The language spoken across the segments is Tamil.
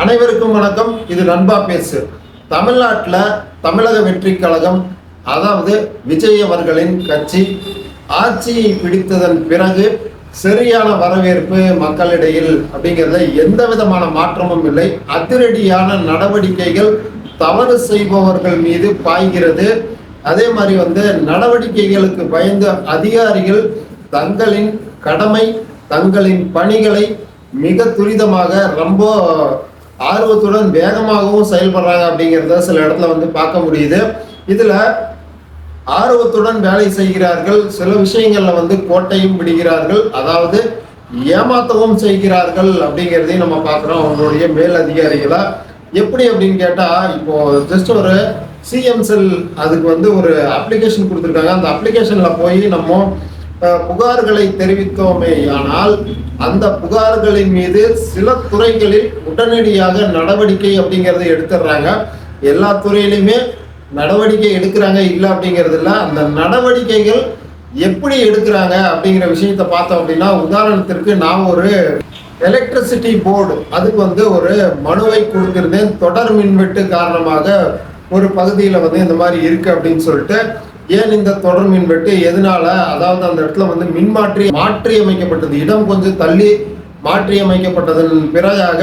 அனைவருக்கும் வணக்கம். இது நண்பா பேசு. தமிழ்நாட்டில் தமிழக வெற்றி கழகம், அதாவது விஜய் அவர்களின் கட்சி ஆட்சியை பிடித்ததன் பிறகு சரியான வரவேற்பு மக்களிடையில் அப்படிங்கிறத எந்த விதமான மாற்றமும் இல்லை. அதிரடியான நடவடிக்கைகள் தவறு செய்பவர்கள் மீது பாய்கிறது. அதே மாதிரி நடவடிக்கைகளுக்கு பயந்து அதிகாரிகள் தங்களின் கடமை, தங்களின் பணிகளை மிக துரிதமாக ரொம்ப ஆர்வத்துடன் வேகமாகவும் செயல்படுறாங்க அப்படிங்கிறத சில இடத்துல பார்க்க முடியுது. இதுல ஆர்வத்துடன் வேலை செய்கிறார்கள், சில விஷயங்கள்ல கோட்டையும் விடுகிறார்கள், அதாவது ஏமாத்தவும் செய்கிறார்கள் அப்படிங்கிறதையும் நம்ம பார்க்குறோம். அவங்களுடைய மேல் அதிகாரிகளா எப்படி அப்படின்னு கேட்டா, இப்போ ஜஸ்ட் ஒரு சிஎம் செல் அதுக்கு ஒரு அப்ளிகேஷன் கொடுத்துருக்காங்க. அந்த அப்ளிகேஷன்ல போய் நம்ம புகார்களை தெரிவித்தோமே ஆனால் அந்த புகார்களின் மீது சில துறைகளில் உடனடியாக நடவடிக்கை அப்படிங்கறத எடுத்துடுறாங்க. எல்லா துறையிலுமே நடவடிக்கை எடுக்கிறாங்க இல்லை அப்படிங்கிறது இல்லை. அந்த நடவடிக்கைகள் எப்படி எடுக்கிறாங்க அப்படிங்கிற விஷயத்த பார்த்தோம் அப்படின்னா, உதாரணத்திற்கு நான் ஒரு எலக்ட்ரிசிட்டி போர்டு அதுக்கு ஒரு மனுவை கொடுத்திருந்தேன். தொடர் மின்வெட்டு காரணமாக ஒரு பகுதியில் இந்த மாதிரி இருக்கு அப்படின்னு சொல்லிட்டு. ஏன் இந்த தொடர் மின்வெட்டு, எதனால, அதாவது அந்த இடத்துல மாற்றி அமைக்கப்பட்டது, இடம் கொஞ்சம் தள்ளி மாற்றி அமைக்கப்பட்டதன் பிறகாக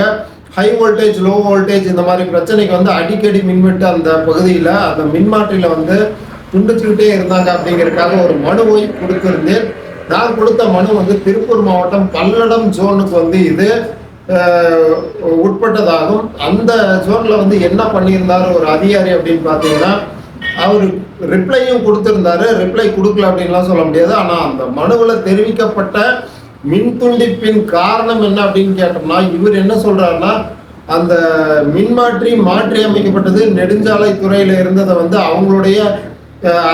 ஹை வோல்டேஜ், லோ வோல்டேஜ் இந்த மாதிரி பிரச்சனைக்கு அடிக்கடி மின்வெட்டு அந்த பகுதியில் அந்த மின்மாற்றியில் துண்டிச்சுக்கிட்டே இருந்தாங்க அப்படிங்கிறதுக்காக ஒரு மனுவை கொடுத்திருந்தேன். நான் கொடுத்த மனு திருப்பூர் மாவட்டம் பல்லடம் ஜோனுக்கு இது உட்பட்டதாகும். அந்த ஜோன்ல என்ன பண்ணியிருந்தாரு ஒரு அதிகாரி அப்படின்னு பார்த்தீங்கன்னா, அவர் ரிப்ளையும் கொடுத்திருந்தாரு. ரிப்ளை கொடுக்கல அப்படின்லாம் சொல்ல முடியாது. ஆனா அந்த மனுவில் தெரிவிக்கப்பட்ட மின் துண்டிப்பின் காரணம் என்ன அப்படின்னு கேட்டோம்னா, இவர் என்ன சொல்றாருன்னா, அந்த மின்மாற்றி மாற்றி அமைக்கப்பட்டது நெடுஞ்சாலை துறையில இருந்ததை அவங்களுடைய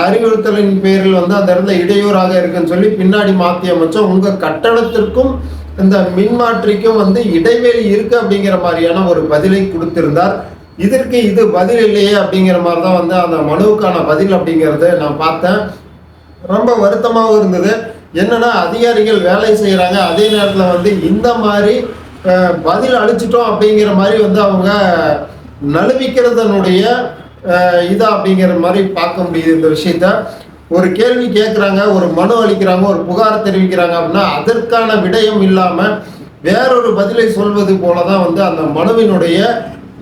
அறிவுறுத்தலின் பேரில் அந்த இடத்துல இடையூறாக இருக்குன்னு சொல்லி பின்னாடி மாற்றி அமைச்சோம். உங்க கட்டடத்திற்கும் இந்த மின்மாற்றிக்கும் இடைவெளி இருக்கு அப்படிங்கிற மாதிரியான ஒரு பதிலை கொடுத்திருந்தார். இதற்கு இது பதில் இல்லையே அப்படிங்கிற மாதிரி தான் அந்த மனுவுக்கான பதில் அப்படிங்கிறத நான் பார்த்தேன். ரொம்ப வருத்தமாகவும் இருந்தது. என்னன்னா, அதிகாரிகள் வேலை செய்கிறாங்க, அதே நேரத்தில் இந்த மாதிரி பதில் அளிச்சிட்டோம் அப்படிங்கிற மாதிரி அவங்க நழுவிக்கிறதனுடைய இதா அப்படிங்கிற மாதிரி பார்க்க முடியுது. இந்த விஷயத்த ஒரு கேள்வி கேட்குறாங்க, ஒரு மனு அளிக்கிறாங்க, ஒரு புகார் தெரிவிக்கிறாங்க அப்படின்னா அதற்கான விடயம் இல்லாமல் வேறொரு பதிலை சொல்வது போல தான் அந்த மனுவினுடைய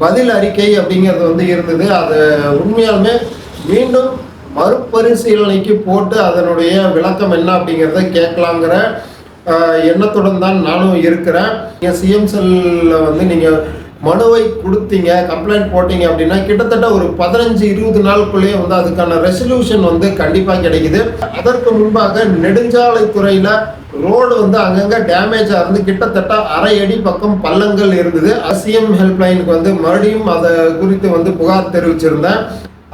பதில் அறிக்கை அப்படிங்கிறது இருந்தது. அது உண்மையாலுமே மீண்டும் மறுபரிசீலனைக்கு போட்டு அதனுடைய விளக்கம் என்ன அப்படிங்கிறத கேட்கலாங்கிற எண்ணத்துடன் தான் நானும் இருக்கிறேன். நீங்கள் சிஎம் செல்ல நீங்கள் மனுவை கொடுத்தீங்க, கம்ப்ளைண்ட் போட்டீங்க அப்படின்னா கிட்டத்தட்ட ஒரு 15-20 நாளுக்குள்ளேயே அதுக்கான ரெசல்யூஷன் கண்டிப்பாக கிடைக்குது. அதற்கு முன்பாக நெடுஞ்சாலை துறையில் ரோடு அங்கங்க டேமேஜா இருந்து கிட்டத்தட்ட அரை அடி பக்கம் பள்ளங்கள் இருந்தது. சிஎம் ஹெல்ப்லைனுக்கு மறுபடியும் அதை குறித்து புகார் தெரிவிச்சிருந்தேன்.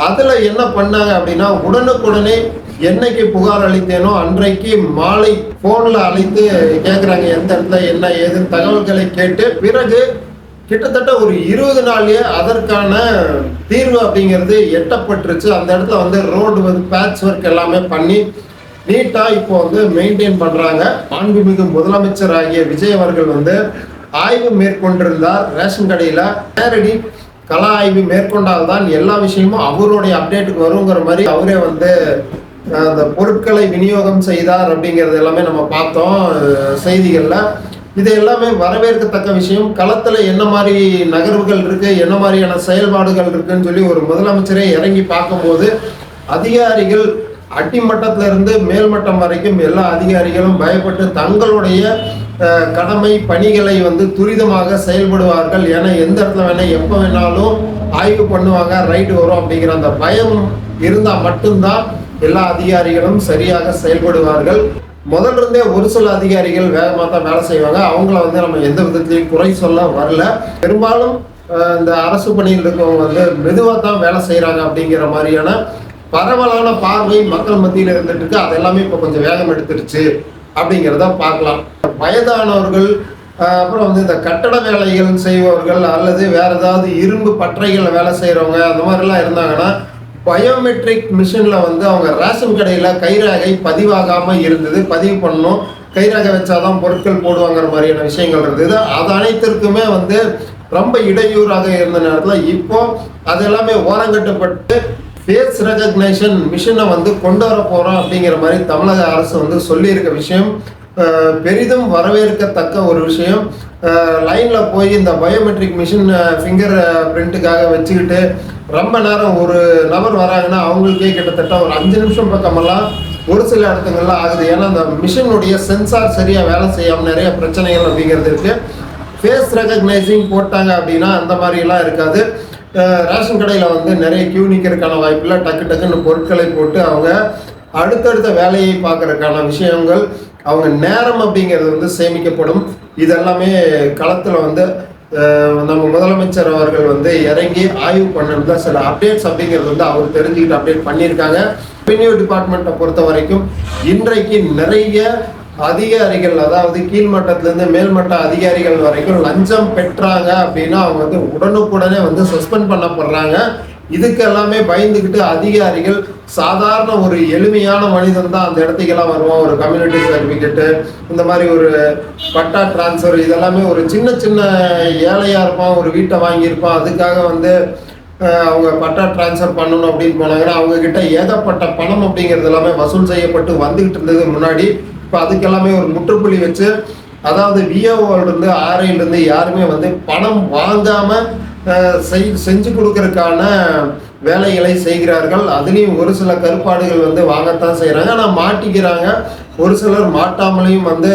அதுல என்ன பண்ணாங்க அப்படின்னா, உடனுக்குடனே என்னைக்கு புகார் அளித்தேனோ அன்றைக்கு மாலை போன்ல அழைத்து கேட்குறாங்க எந்த இடத்துல என்ன ஏதுன்னு தகவல்களை கேட்டு, பிறகு கிட்டத்தட்ட ஒரு 20 நாள்லயே அதற்கான தீர்வு அப்படிங்கிறது எட்டப்பட்டுருச்சு. அந்த இடத்துல ரோடு பேட்ச் ஒர்க் எல்லாமே பண்ணி நீட்டா இப்போ மெயின்டைன் பண்றாங்க. மாண்புமிகு முதலமைச்சர் ஆகிய விஜய் அவர்கள் ஆய்வு மேற்கொண்டிருந்தார். ரேஷன் கடையில நேரடி கள ஆய்வு மேற்கொண்டால்தான் எல்லா விஷயமும் அவருடைய அப்டேட்டுக்கு வருங்கிற மாதிரி அவரே அந்த பொருட்களை விநியோகம் செய்தார் அப்படிங்கிறது எல்லாமே நம்ம பார்த்தோம் செய்திகள்ல. இது எல்லாமே வரவேற்கத்தக்க விஷயம். களத்துல என்ன மாதிரி நகர்வுகள் இருக்கு, என்ன மாதிரியான செயல்பாடுகள் இருக்குன்னு சொல்லி ஒரு முதலமைச்சரே இறங்கி பார்க்கும்போது அதிகாரிகள் அடிமட்டத்தில இருந்து மேல்மட்டம் வரைக்கும் எல்லா அதிகாரிகளும் பயப்பட்டு தங்களுடைய கடமை பணிகளை துரிதமாக செயல்படுவார்கள். ஏன்னா எந்த இடத்துல வேணா எப்போ வேணாலும் ஆய்வு பண்ணுவாங்க, ரைட்டு வரும் அப்படிங்கிற அந்த பயம் இருந்தால் மட்டும்தான் எல்லா அதிகாரிகளும் சரியாக செயல்படுவார்கள். முதல்ல இருந்தே ஒரு சில அதிகாரிகள் வேகமாக தான் வேலை செய்வாங்க. அவங்கள நம்ம எந்த விதத்திலையும் குறை சொல்ல வரல. பெரும்பாலும் இந்த அரசு பணியில் இருக்கவங்க மெதுவாக தான் வேலை செய்கிறாங்க அப்படிங்கிற மாதிரியான பரவலான பார்வை மக்கள் மத்தியில் இருந்துட்டு இருக்கு. அது எல்லாமே இப்போ கொஞ்சம் வேகம் எடுத்துருச்சு அப்படிங்கிறத பார்க்கலாம். வயதானவர்கள், அப்புறம் இந்த கட்டட வேலைகள் செய்பவர்கள் அல்லது வேற ஏதாவது இரும்பு பற்றைகள் வேலை செய்கிறவங்க அந்த மாதிரிலாம் இருந்தாங்கன்னா பயோமெட்ரிக் மிஷினில் அவங்க ரேஷன் கடையில் கைரேகை பதிவாகாமல் இருந்தது. பதிவு பண்ணணும், கைரேகை வச்சாதான் பொருட்கள் போடுவாங்கிற மாதிரியான விஷயங்கள் இருந்தது. அது அனைத்திற்குமே ரொம்ப இடையூறாக இருந்த நேரத்தில் இப்போ அது எல்லாமே ஓரங்கட்டப்பட்டு ஃபேஸ் ரெகக்னைஷன் மிஷினை வந்து கொண்டு வர போகிறோம் அப்படிங்கிற மாதிரி தமிழக அரசு வந்து சொல்லியிருக்க விஷயம் பெரிதும் வரவேற்கத்தக்க ஒரு விஷயம். லைனில் போய் இந்த பயோமெட்ரிக் மிஷின் ஃபிங்கர் பிரிண்ட்டுக்காக வச்சுக்கிட்டு ரொம்ப நேரம் ஒரு நபர் வராங்கன்னா அவங்களுக்கே கிட்டத்தட்ட ஒரு 5 நிமிஷம் பக்கமெல்லாம் ஒரு சில இடத்துங்கள்லாம் ஆகுது. ஏன்னா அந்த மிஷினுடைய சென்சார் சரியாக வேலை செய்யாமல் நிறைய பிரச்சனைகள் அப்படிங்கிறது இருக்குது. ஃபேஸ் ரெகக்னைசிங் போட்டாங்க அப்படின்னா அந்த மாதிரிலாம் இருக்காது. ரேஷன் கடையில் வந்து நிறைய கியூ நிற்கிறதுக்கான வாய்ப்பில்லை. டக்குன்னு பொருட்களை போட்டு அவங்க அடுத்தடுத்த வேலையை பார்க்கறதுக்கான விஷயங்கள், அவங்க நேரம் அப்படிங்கிறது வந்து சேமிக்கப்படும். இதெல்லாமே களத்தில் வந்து நம்ம முதலமைச்சர் அவர்கள் வந்து இறங்கி ஆய்வு பண்ணதுல சில அப்டேட்ஸ் அப்படிங்கிறது வந்து அவர் தெரிஞ்சுக்கிட்டு அப்டேட் பண்ணியிருக்காங்க. ரெவென்யூ டிபார்ட்மெண்ட்டை பொறுத்த வரைக்கும் இன்றைக்கு நிறைய அதிகாரிகள், அதாவது கீழ்மட்டத்திலேருந்து மேல்மட்ட அதிகாரிகள் வரைக்கும் லஞ்சம் பெற்றாங்க அப்படின்னா அவங்க வந்து உடனுக்குடனே வந்து சஸ்பெண்ட் பண்ணப்படுறாங்க. இதுக்கு எல்லாமே பயந்துக்கிட்டு அதிகாரிகள் சாதாரண ஒரு எளிமையான மனிதன் தான் அந்த இடத்துக்கெல்லாம் வருவான். ஒரு கம்யூனிட்டி சர்டிஃபிகேட்டு, இந்த மாதிரி ஒரு பட்டா டிரான்ஸ்ஃபர், இதெல்லாமே ஒரு சின்ன சின்ன ஏழையாக இருப்பான், ஒரு வீட்டை வாங்கியிருப்பான். அதுக்காக வந்து அவங்க பட்டா டிரான்ஸ்ஃபர் பண்ணணும் அப்படின்னு போனாங்கன்னா அவங்கக்கிட்ட ஏகப்பட்ட பணம் அப்படிங்கிறது எல்லாமே வசூல் செய்யப்பட்டு வந்துக்கிட்டு இருந்தது முன்னாடி. இப்போ அதுக்கெல்லாமே ஒரு முற்றுப்புள்ளி வச்சு, அதாவது விஓவிலிருந்து ஆர்ஐலேருந்து யாருமே வந்து பணம் வாங்காமல் செஞ்சு கொடுக்கறதுக்கான வேலைகளை செய்கிறார்கள். அதுலேயும் ஒரு சில கருப்பாடுகள் வந்து வாங்கத்தான் செய்கிறாங்க, ஆனால் மாட்டிக்கிறாங்க. ஒரு சிலர் மாட்டாமலையும் வந்து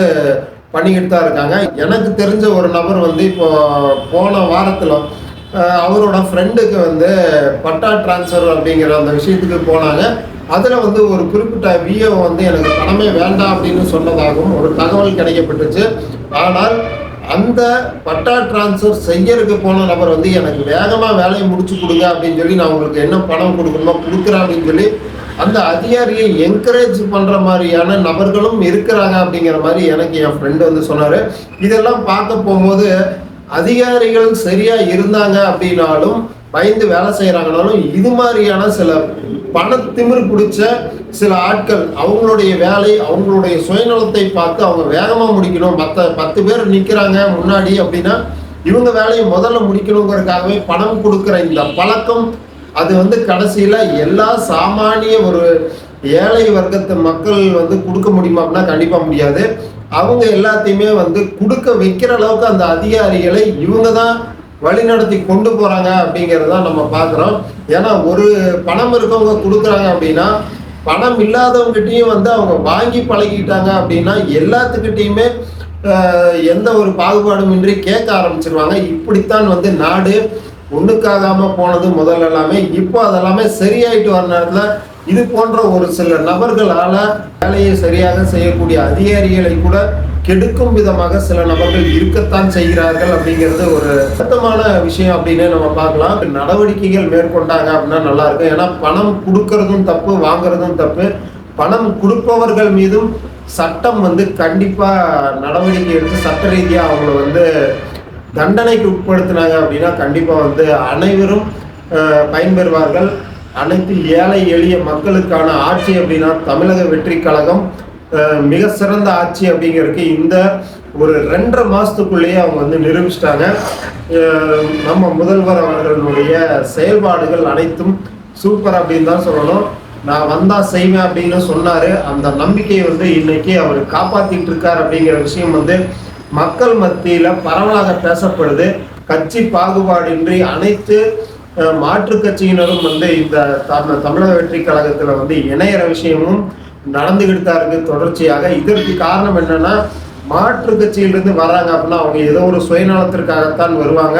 பண்ணிக்கிட்டு தான் இருக்காங்க. எனக்கு தெரிஞ்ச ஒரு நபர் வந்து இப்போ போன வாரத்தில் அவரோட ஃப்ரெண்டுக்கு வந்து பட்டா டிரான்ஸ்ஃபர் அப்படிங்கிற அந்த விஷயத்துக்கு போனாங்க. அதில் வந்து ஒரு குறிப்பிட்ட விஓ வந்து எனக்கு பணமே வேண்டாம் அப்படின்னு சொன்னதாகவும் ஒரு தகவல் கிடைக்கப்பட்டுச்சு. ஆனால் அந்த பட்டா டிரான்ஸ்ஃபர் செய்யறதுக்கு போன நபர் வந்து எனக்கு வேகமாக வேலையை முடிச்சு கொடுங்க அப்படின்னு சொல்லி, நான் உங்களுக்கு என்ன பணம் கொடுக்கணுமோ கொடுக்குறேன் அப்படின்னு சொல்லி அந்த அதிகாரியை என்கரேஜ் பண்ணுற மாதிரியான நபர்களும் இருக்கிறாங்க அப்படிங்கிற மாதிரி எனக்கு என் ஃப்ரெண்டு வந்து சொன்னார். இதெல்லாம் பார்க்க போகும்போது அதிகாரிகள் சரியாக இருந்தாங்க அப்படின்னாலும், பயந்து வேலை செய்கிறாங்கனாலும், இது மாதிரியான சில பணத்திமிர் பிடிச்ச சில ஆட்கள் அவங்களுடைய வேலை, அவங்களுடைய சுயநலத்தை பார்த்து அவங்க வேகமாக முடிக்கணும், மற்ற 10 பேர் நிற்கிறாங்க முன்னாடி அப்படின்னா இவங்க வேலையை முதல்ல முடிக்கணுங்கிறதுக்காகவே பணம் கொடுக்குற இந்த பழக்கம் அது வந்து கடைசியில் எல்லா சாமானிய ஒரு ஏழை வர்க்கத்து மக்கள் வந்து கொடுக்க முடியுமா அப்படின்னா கண்டிப்பாக முடியாது. அவங்க எல்லாத்தையுமே வந்து கொடுக்க வைக்கிற அளவுக்கு அந்த அதிகாரிகளை இவங்க தான் வழிநடத்தி கொண்டு போகிறாங்க அப்படிங்கிறத நம்ம பார்க்குறோம். ஏன்னா ஒரு பணம் இருக்கவங்க கொடுக்குறாங்க அப்படின்னா பணம் இல்லாதவங்ககிட்டையும் வந்து அவங்க வாங்கி பழகிட்டாங்க அப்படின்னா எல்லாத்துக்கிட்டையுமே எந்த ஒரு பாகுபாடும் இன்றி கேட்க ஆரம்பிச்சிருவாங்க. இப்படித்தான் வந்து நாடு ஒன்றுக்காகாமல் போனது முதல்ல எல்லாமே. இப்போ அதெல்லாமே சரியாயிட்டு வர நேரத்தில் இது போன்ற ஒரு சில நபர்களால் வேலையை சரியாக செய்யக்கூடிய அதிகாரிகளை கூட கெடுக்கும் விதமாக சில நபர்கள் இருக்கத்தான் செய்கிறார்கள் அப்படிங்கிறது ஒரு வருத்தமான விஷயம் அப்படின்னு நம்ம பார்க்கலாம். நடவடிக்கைகள் மேற்கொண்டாங்க அப்படின்னா நல்லா இருக்கும். ஏன்னா பணம் கொடுக்கறதும் தப்பு, வாங்குறதும் தப்பு. பணம் கொடுப்பவர்கள் மீதும் சட்டம் வந்து கண்டிப்பா நடவடிக்கை எடுத்து சட்ட ரீதியாக அவங்கள வந்து தண்டனைக்கு உட்படுத்தினாங்க அப்படின்னா கண்டிப்பா வந்து அனைவரும் பயன்பெறுவார்கள். அனைத்து ஏழை எளிய மக்களுக்கான ஆட்சி அப்படின்னா தமிழக வெற்றி கழகம் மிக சிறந்த ஆட்சி அப்படிங்கிறதுக்கு இந்த ஒரு 2.5 மாதத்துக்குள்ளேயே அவங்க வந்து நிரூபிச்சிட்டாங்க. நம்ம முதல்வர் அவர்களுடைய செயல்பாடுகள் அனைத்தும் சூப்பர் அப்படின்னு தான் சொல்லணும். நான் வந்தா செய்வேன் அப்படின்னு சொன்னாரு. அந்த நம்பிக்கையை வந்து இன்னைக்கு அவர் காப்பாத்திட்டு இருக்கார் அப்படிங்கிற விஷயம் வந்து மக்கள் மத்தியில பரவலாக பேசப்படுது. கட்சி பாகுபாடின்றி அனைத்து மாற்று கட்சியினரும் வந்து இந்த தமிழக வெற்றி கழகத்துல வந்து இணையிற விஷயமும் நடந்துகிட்டு தான் இருக்கு தொடர்ச்சியாக. இதற்கு காரணம் என்னன்னா, மாற்று கட்சியிலிருந்து வர்றாங்க அப்படின்னா அவங்க ஏதோ ஒரு சுயநலத்திற்காகத்தான் வருவாங்க.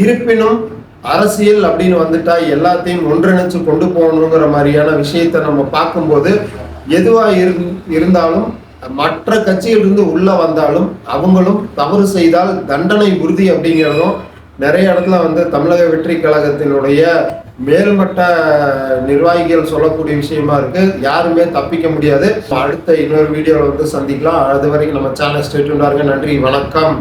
இருப்பினும் அரசியல் அப்படின்னு வந்துட்டா எல்லாத்தையும் ஒன்றிணைச்சு கொண்டு போகணுங்கிற மாதிரியான விஷயத்தை நம்ம பார்க்கும்போது எதுவா இருந்தாலும் மற்ற கட்சியிலிருந்து உள்ள வந்தாலும் அவங்களும் தவறு செய்தால் தண்டனை உறுதி அப்படிங்கிறதும் நிறைய இடத்துல வந்து தமிழக வெற்றி கழகத்தினுடைய மேல்மட்ட நிர்வாகிகள் சொல்லக்கூடிய விஷயமா இருக்கு. யாருமே தப்பிக்க முடியாது. அடுத்த இன்னொரு வீடியோவில் வந்து சந்திக்கலாம். அது வரைக்கும் நம்ம சேனல் ஸ்டே டியூன்டா இருங்க. நன்றி, வணக்கம்.